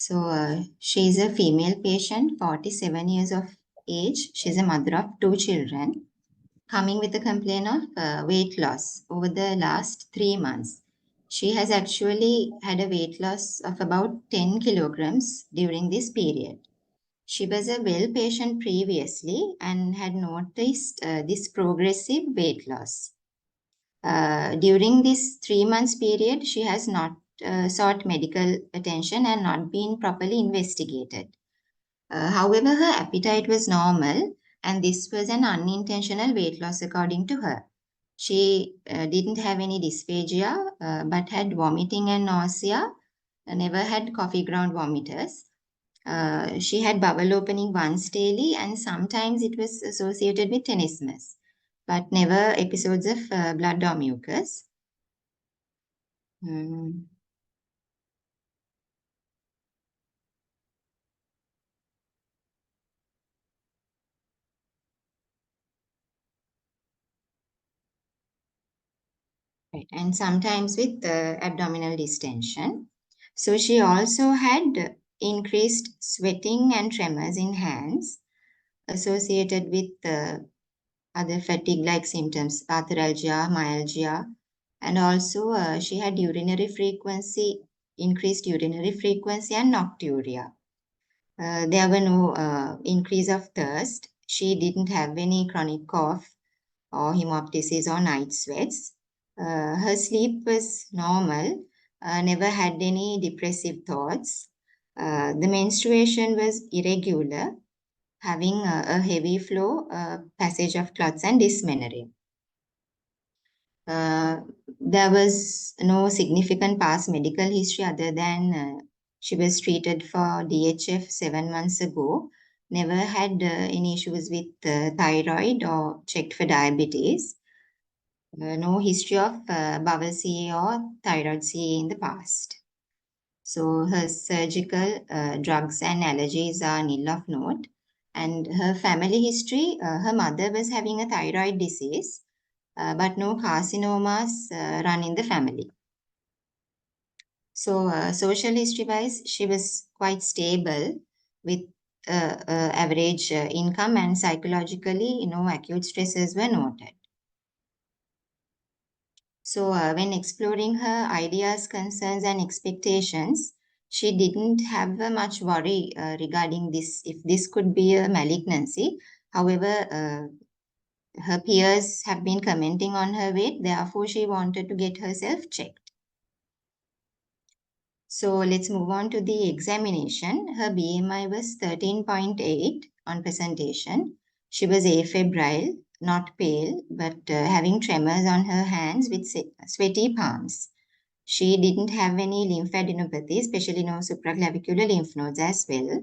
So she's a female patient, 47 years of age. She's a mother of 2 children, coming with a complaint of weight loss over the last 3 months. She has actually had a weight loss of about 10 kilograms during this period. She was a well patient previously and had noticed this progressive weight loss. During this 3 months period, she has not sought medical attention and not been properly investigated. However, her appetite was normal, and this was an unintentional weight loss according to her. She didn't have any dysphagia, but had vomiting and nausea, never had coffee ground vomiters. She had bowel opening once daily, and sometimes it was associated with tenesmus, but never episodes of blood or mucus. Mm. Right. And sometimes with abdominal distension. So she also had increased sweating and tremors in hands associated with other fatigue-like symptoms, arthralgia, myalgia, and also she had increased urinary frequency and nocturia. There were no increase of thirst. She didn't have any chronic cough or hemoptysis or night sweats. Her sleep was normal, never had any depressive thoughts. The menstruation was irregular, having a heavy flow, passage of clots, and dysmenorrhea. Uh, there was no significant past medical history other than she was treated for DHF 7 months ago. Never had any issues with thyroid or checked for diabetes. No history of bowel CA or thyroid CA in the past. So her surgical drugs and allergies are nil of note. And her family history, her mother was having a thyroid disease, but no carcinomas run in the family. So social history-wise, she was quite stable with average income, and psychologically, no acute stresses were noted. So, when exploring her ideas, concerns, and expectations, she didn't have much worry regarding this, if this could be a malignancy. However, her peers have been commenting on her weight, therefore, she wanted to get herself checked. So, let's move on to the examination. Her BMI was 13.8 on presentation. She was afebrile, not pale, but having tremors on her hands with sweaty palms. She didn't have any lymphadenopathy, especially no supraclavicular lymph nodes as well.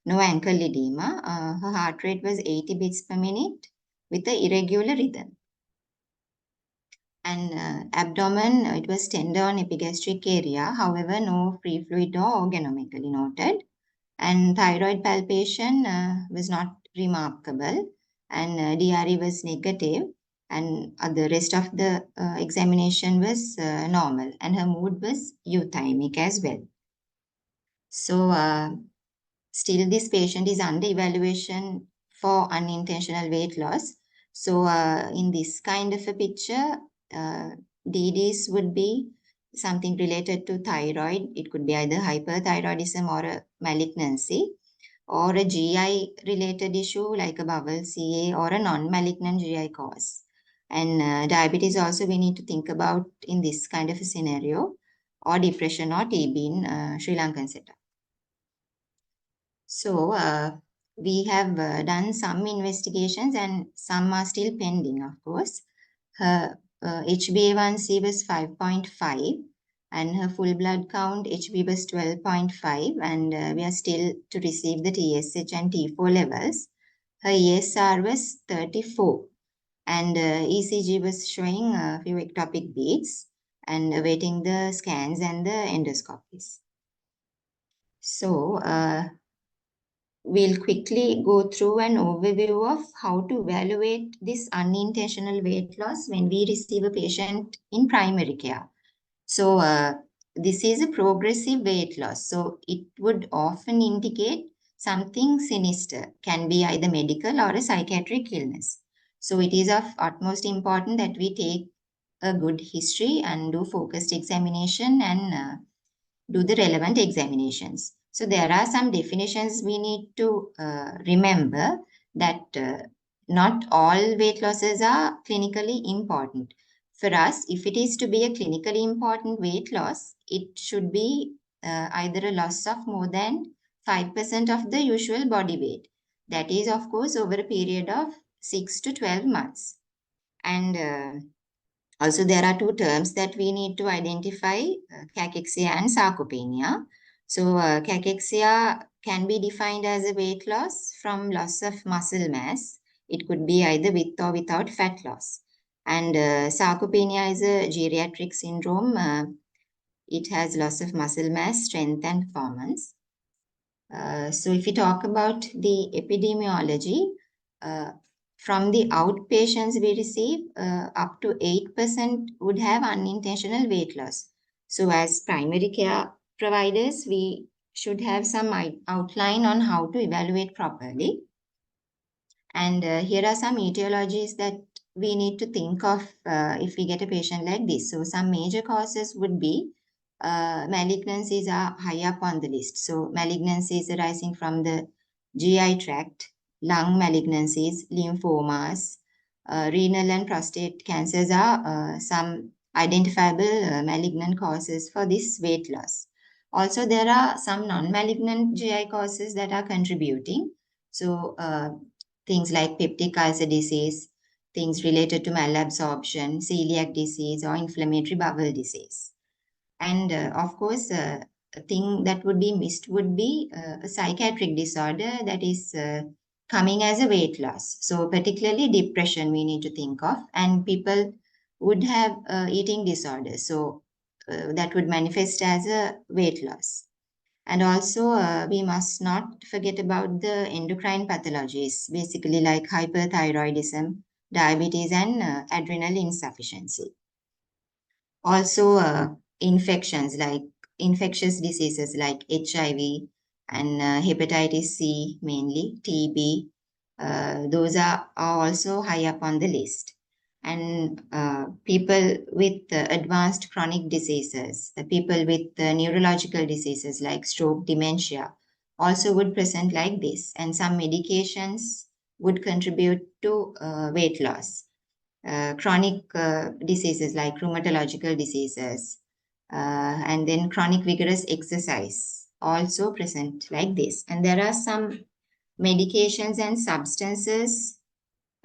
No ankle edema. Her heart rate was 80 beats per minute with an irregular rhythm. And abdomen, it was tender on epigastric area. However, no free fluid or organomegaly noted. And thyroid palpation was not remarkable. And DRE was negative. And the rest of the examination was normal. And her mood was euthymic as well. So still this patient is under evaluation for unintentional weight loss. So in this kind of a picture, DDs would be something related to thyroid. It could be either hyperthyroidism or a malignancy, or a GI related issue like a bowel CA or a non-malignant GI cause. And diabetes also we need to think about in this kind of a scenario, or depression or TB in Sri Lankan setup. So we have done some investigations and some are still pending, of course. Her HbA1c was 5.5 and her full blood count HB was 12.5, and we are still to receive the TSH and T4 levels. Her ESR was 34 and ECG was showing a few ectopic beats, and awaiting the scans and the endoscopies. So we'll quickly go through an overview of how to evaluate this unintentional weight loss when we receive a patient in primary care. So this is a progressive weight loss. So it would often indicate something sinister, can be either medical or a psychiatric illness. So it is of utmost importance that we take a good history and do focused examination and do the relevant examinations. So there are some definitions we need to remember that not all weight losses are clinically important. For us, if it is to be a clinically important weight loss, it should be either a loss of more than 5% of the usual body weight. That is, of course, over a period of 6 to 12 months. And also, there are two terms that we need to identify, cachexia and sarcopenia. So, cachexia can be defined as a weight loss from loss of muscle mass. It could be either with or without fat loss. And sarcopenia is a geriatric syndrome. It has loss of muscle mass, strength, and performance. So if we talk about the epidemiology, uh, from the outpatients we receive, up to 8% would have unintentional weight loss. So as primary care providers, we should have some outline on how to evaluate properly. And here are some etiologies that we need to think of if we get a patient like this. So some major causes would be malignancies are high up on the list. So malignancies arising from the GI tract, lung malignancies, lymphomas, renal and prostate cancers are some identifiable malignant causes for this weight loss. Also, there are some non-malignant GI causes that are contributing. So, things like peptic ulcer disease, things related to malabsorption, celiac disease, or inflammatory bowel disease. And of course, a thing that would be missed would be a psychiatric disorder that is coming as a weight loss. So, particularly depression, we need to think of, and people would have eating disorders. So, that would manifest as a weight loss. And also, we must not forget about the endocrine pathologies, basically like hyperthyroidism, diabetes, and adrenal insufficiency. Also, infections like infectious diseases like HIV and hepatitis C, mainly TB, those are also high up on the list. And people with advanced chronic diseases, the people with neurological diseases like stroke, dementia, also would present like this. And some medications would contribute to weight loss. Chronic diseases like rheumatological diseases, and then chronic vigorous exercise also present like this. And there are some medications and substances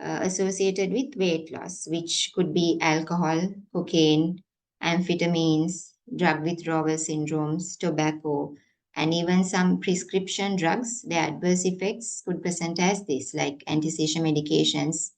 associated with weight loss, which could be alcohol, cocaine, amphetamines, drug withdrawal syndromes, tobacco, and even some prescription drugs. The adverse effects could present as this, like anti-seizure medications,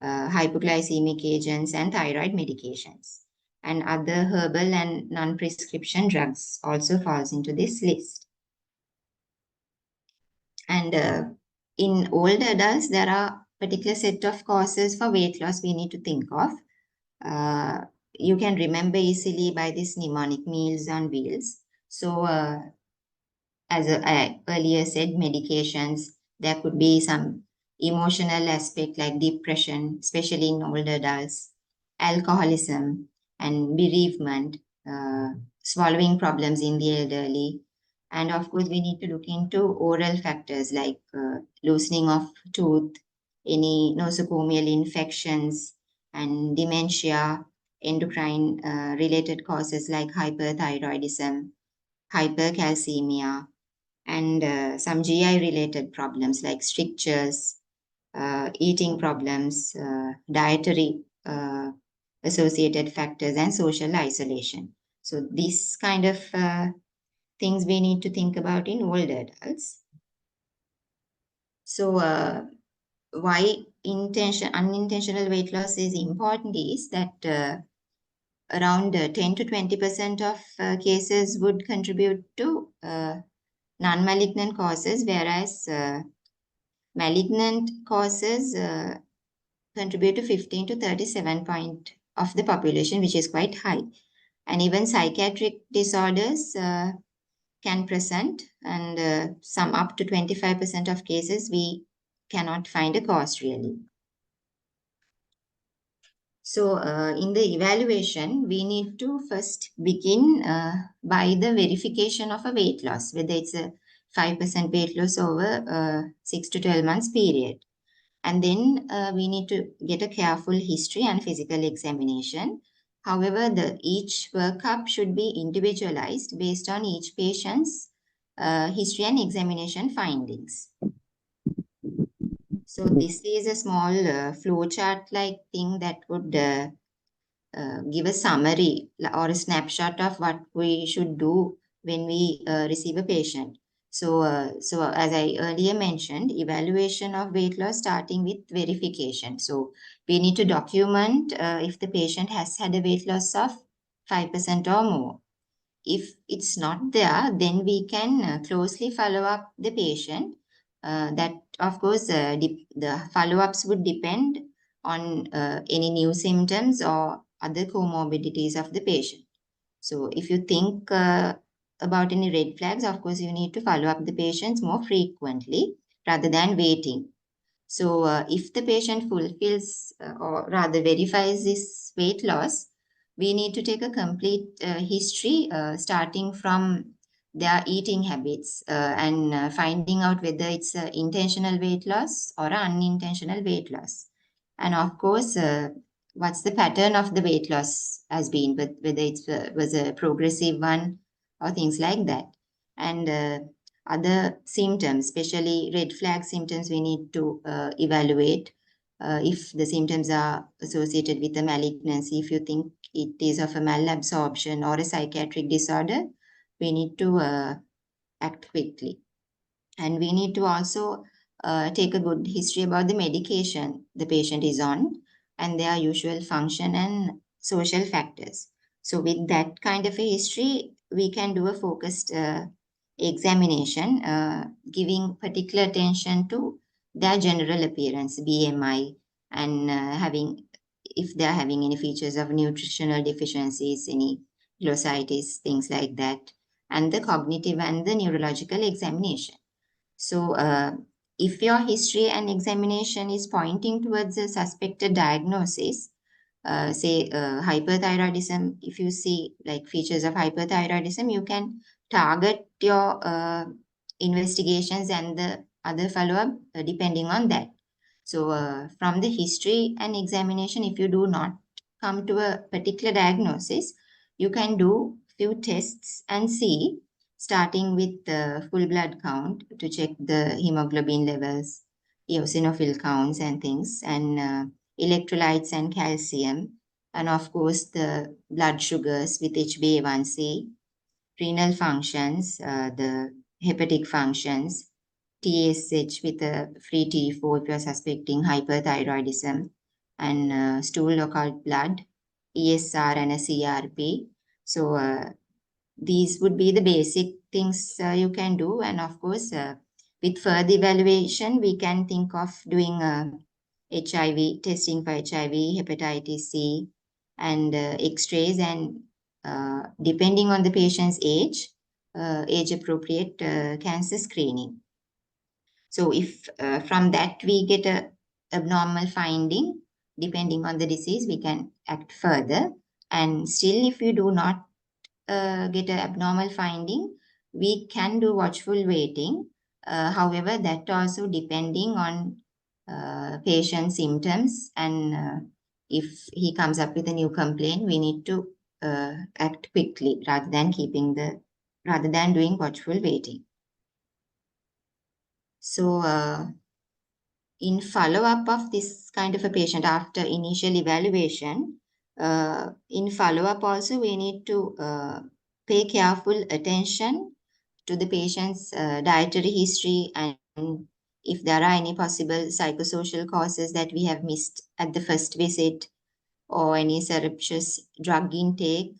hypoglycemic agents, and thyroid medications. And other herbal and non-prescription drugs also falls into this list. And in older adults, there are particular set of causes for weight loss we need to think of. You can remember easily by this mnemonic, meals on wheels. So as I earlier said, medications, there could be some emotional aspect like depression, especially in older adults, alcoholism, and bereavement, swallowing problems in the elderly. And of course, we need to look into oral factors like loosening of tooth, any nosocomial infections, and dementia, endocrine related causes like hyperthyroidism, hypercalcemia, and some GI related problems like strictures, eating problems, dietary associated factors, and social isolation. So, these kind of things we need to think about in older adults. So, why unintentional weight loss is important is that around 10 to 20% of cases would contribute to non-malignant causes, whereas malignant causes contribute to 15 to 37 point of the population, which is quite high. And even psychiatric disorders can present, and some up to 25% of cases we cannot find a cause really. So in the evaluation, we need to first begin by the verification of a weight loss, whether it's a 5% weight loss over 6 to 12 months period. And then we need to get a careful history and physical examination. However, each workup should be individualized based on each patient's history and examination findings. So this is a small flowchart like thing that would give a summary or a snapshot of what we should do when we receive a patient. So as I earlier mentioned, evaluation of weight loss starting with verification. So we need to document if the patient has had a weight loss of 5% or more. If it's not there, then we can closely follow up the patient. That, of course, the follow-ups would depend on any new symptoms or other comorbidities of the patient. So if you think about any red flags, of course, you need to follow up the patients more frequently rather than waiting. So if the patient fulfills or rather verifies this weight loss, we need to take a complete history starting from their eating habits and finding out whether it's intentional weight loss or unintentional weight loss. And of course, what's the pattern of the weight loss has been, whether it was a progressive one or things like that. And other symptoms, especially red flag symptoms, we need to evaluate if the symptoms are associated with a malignancy. If you think it is of a malabsorption or a psychiatric disorder, we need to act quickly. And we need to also take a good history about the medication the patient is on and their usual function and social factors. So with that kind of a history, we can do a focused examination, giving particular attention to their general appearance, BMI, and having, if they are having any features of nutritional deficiencies, any glossitis, things like that, and the cognitive and the neurological examination. So, if your history and examination is pointing towards a suspected diagnosis, say hyperthyroidism, if you see like features of hyperthyroidism, you can target your investigations and the other follow-up depending on that. So, from the history and examination, if you do not come to a particular diagnosis, you can do few tests and see, starting with the full blood count to check the hemoglobin levels, eosinophil counts and things, and electrolytes and calcium, and of course the blood sugars with HbA1c, renal functions, the hepatic functions, TSH with a free T4 if you are suspecting hyperthyroidism, and stool occult blood, ESR and a CRP. So these would be the basic things you can do. And of course, with further evaluation, we can think of doing HIV, testing for HIV, hepatitis C, and X-rays, and depending on the patient's age appropriate cancer screening. So if from that we get a abnormal finding, depending on the disease, we can act further. And still, if you do not get an abnormal finding, we can do watchful waiting. However, that also depending on patient symptoms, and if he comes up with a new complaint, we need to act quickly rather than doing watchful waiting. So in follow-up of this kind of a patient after initial evaluation, in follow-up also we need to pay careful attention to the patient's dietary history, and if there are any possible psychosocial causes that we have missed at the first visit, or any surreptitious drug intake,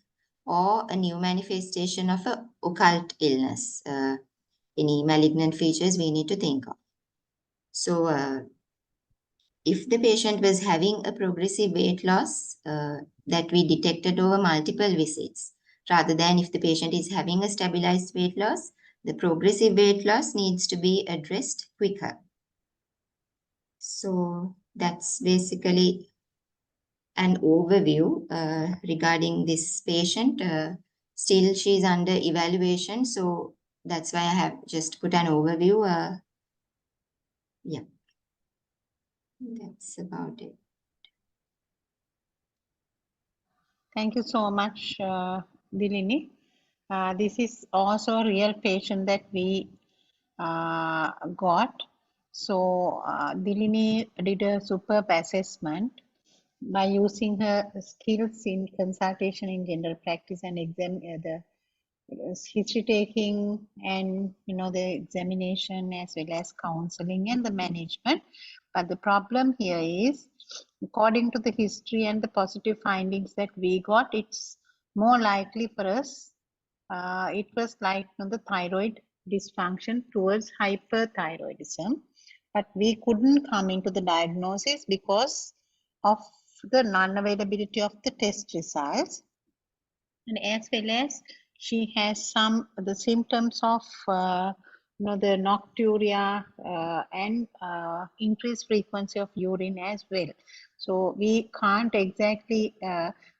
or a new manifestation of a occult illness, any malignant features we need to think of. So if the patient was having a progressive weight loss that we detected over multiple visits, rather than if the patient is having a stabilized weight loss, the progressive weight loss needs to be addressed quicker. So that's basically an overview regarding this patient. Still, she's under evaluation, so that's why I have just put an overview. Yeah, that's about it. Thank you so much, Dilini. This is also a real patient that we got. So Dilini did a superb assessment by using her skills in consultation in general practice and the history taking and the examination as well as counseling and the management. But the problem here is, according to the history and the positive findings that we got, it's more likely for us, it was like the thyroid dysfunction towards hyperthyroidism, but we couldn't come into the diagnosis because of the non-availability of the test results, and as well as she has some the symptoms of the nocturia and increased frequency of urine as well. So we can't exactly,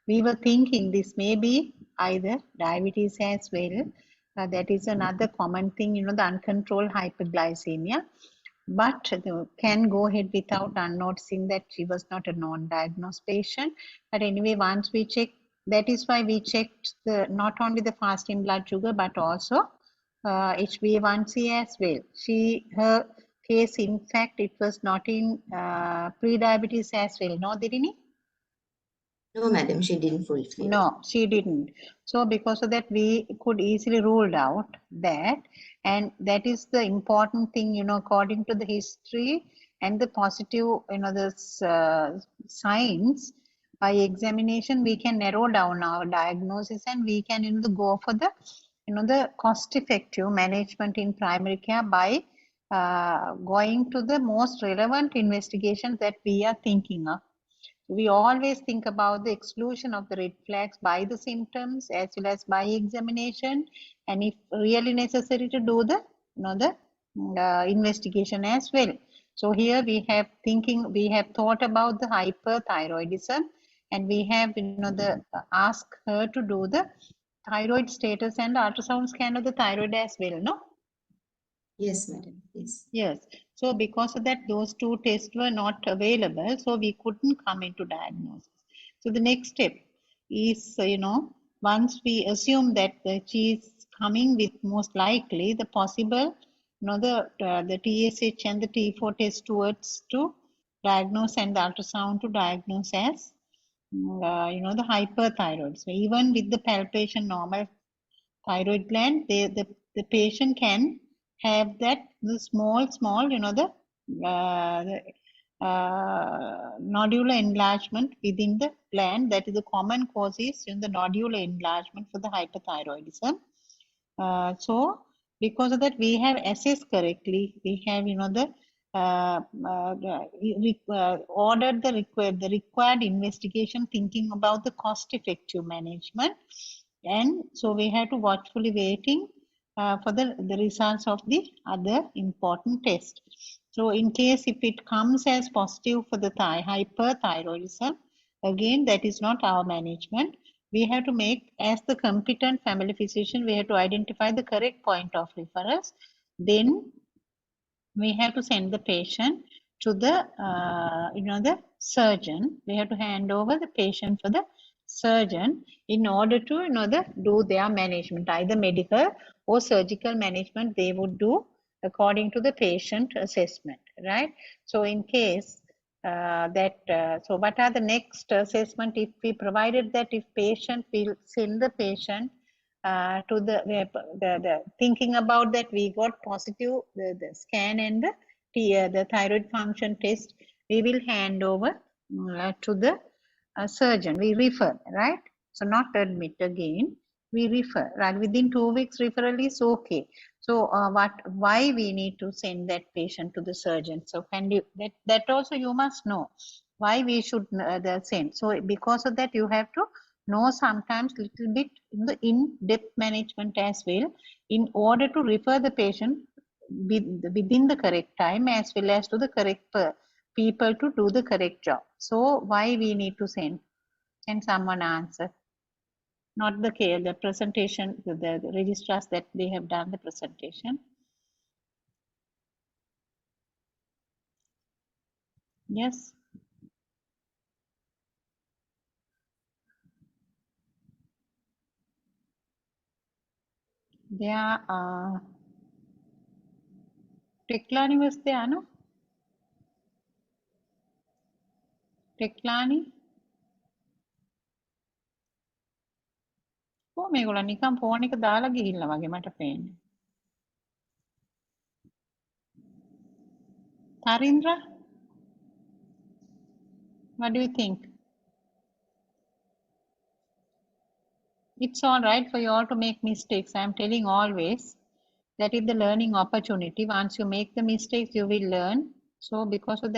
we were thinking this may be either diabetes as well. That is another common thing, the uncontrolled hyperglycemia. But can go ahead without unnoticing that she was not a non-diagnosed patient. But anyway, once we check, that is why we checked the not only the fasting blood sugar but also HbA1c as well. Her case, in fact, it was not in pre-diabetes as well. No, Dirini? No, madam, she didn't fulfill. No, she didn't. So because of that, we could easily rule out that, and that is the important thing, according to the history and the positive, the signs. By examination, we can narrow down our diagnosis and we can, go for the, the cost-effective management in primary care by going to the most relevant investigations that we are thinking of. We always think about the exclusion of the red flags by the symptoms as well as by examination, and if really necessary to do the investigation as well. So here we have thought about the hyperthyroidism, and we have ask her to do the thyroid status and ultrasound scan of the thyroid as well, no? Yes, madam. Yes. Yes. So because of that, those two tests were not available, so we couldn't come into diagnosis. So the next step is, once we assume that she is coming with most likely the possible, the TSH and the T4 test towards to diagnose and the ultrasound to diagnose as, the hyperthyroid. So even with the palpation normal thyroid gland, the patient can have that the small, the nodular enlargement within the gland. That is the common cause is the nodular enlargement for the hyperthyroidism. So because of that, we have assessed correctly. We have ordered the required investigation, thinking about the cost-effective management, and so we have to watchfully waiting for the results of the other important test. So in case if it comes as positive for the hyperthyroidism, again that is not our management. We have to make, as the competent family physician, we have to identify the correct point of reference. Then we have to send the patient to the the surgeon. We have to hand over the patient for the surgeon in order to do their management, either medical or surgical management they would do according to the patient assessment, right? So in case so what are the next assessment if we provided that if patient will send the patient to the thinking about that we got positive the scan and the thyroid function test, we will hand over to the surgeon. We refer, right? So not admit again, we refer, right? Within 2 weeks referral is okay. So why we need to send that patient to the surgeon? So can you, that also you must know why we should send. So because of that you have to know sometimes little bit in the in-depth management as well, in order to refer the patient within the correct time as well as to the correct people to do the correct job. So why we need to send? Can someone answer? Not the care, the presentation, the registrars that they have done the presentation. Yes. There Teklani was there, no? Teklani? කො මේගොල්ලෝ නිකන් phone එක දාලා ගිහිල්ලා වගේ මට පේන්නේ. Tarindra, what do you think? It's all right for you all to make mistakes. I'm telling always that is the learning opportunity. Once you make the mistakes, you will learn. So because of that,